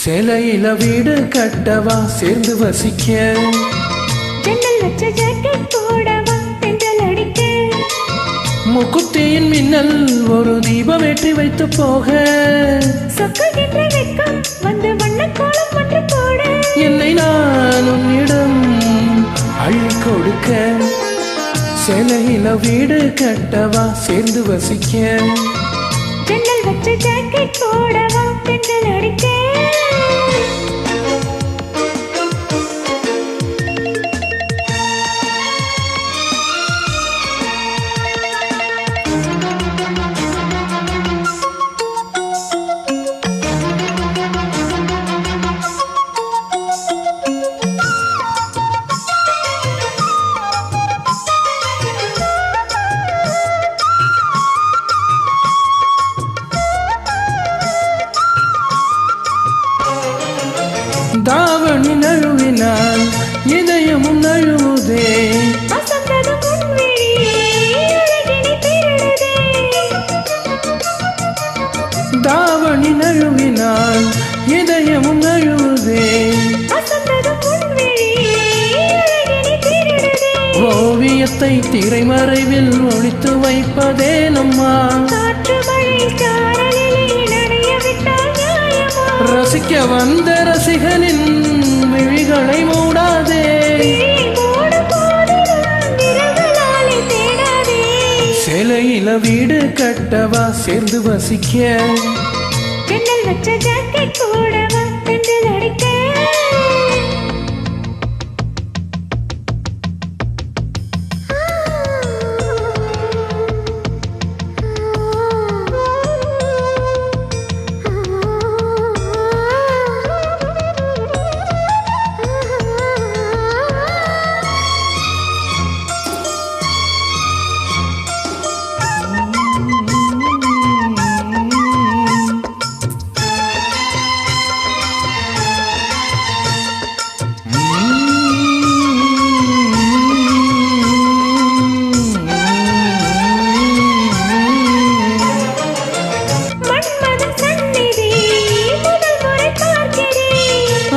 சேலையில வீடு கட்டவா சேர்ந்து வசிக்க, ஜன்னல் வச்ச ஜாக்கெட் போடவா தென்றல் அடிக்க, முக்குத்தியின் மின்னல் ஒரு தீபம் ஏற்றி வைத்து போக, சொக்குகின்ற வெக்கம் வந்து வண்ண கோலம் ஒன்று போட, என்னை நான் உன்னிடம் அள்ளி கொடுக்க, சேலையில வீடு கட்டவா சேர்ந்து வசிக்க, ஜன்னல் வச்ச ஜாக்கெட் போடவா தென்றல் அடிக்க. தாவணி நழுவினால் இதயமும் நழுவுதே, தாவணி நழுவினால் இதயமும் நழுவுதே, ஓவியத்தை திரைமறைவில் ஒழித்து வைப்பதே நம்மா, ரசிக்க வந்த ரசிகனின் விழிகளை மூடாதே, சேலையில வீடு கட்டவா சேர்ந்து வசிக்க, ஜன்னல் வச்ச ஜாக்கெட் போடவா தென்றல் அடிக்க.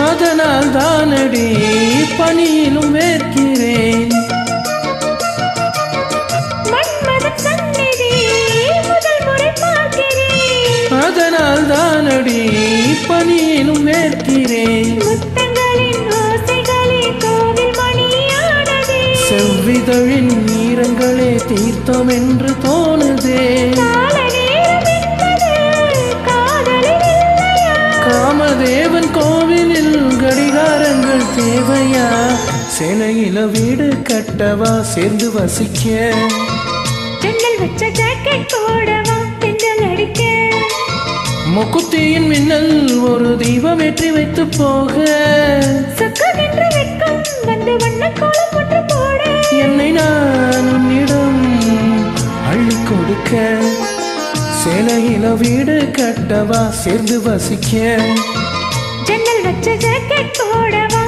அதனால் தானடி பணியிலும் வேர்க்கிறேன், அதனால் தானடி பணியிலும் வேர்க்கிறேன், செவ்விதழின் ஈரங்களே தீர்த்தம் என்று தோணுதே, காமதேவன் கோவிலில் கடிகாரங்கள் தேவையா, சேலையில வீடு கட்டவா சேர்ந்து வசிக்க, ஜன்னல் வச்ச ஜாக்கெட் போடவா தென்றல் அடிக்க, முக்குத்தியின் மின்னல் ஒரு தீபம் ஏற்றி வைத்து போக, சொக்குகின்ற வெட்கம் வந்து வண்ண கோலம் ஒன்று போட, என்னை நான் உன்னிடம் அள்ளி கொடுக்க, சேலையில வீடு கட்டவா சேர்ந்து வசிக்க, ஜன்னல் வச்ச ஜாக்கெட் போடவா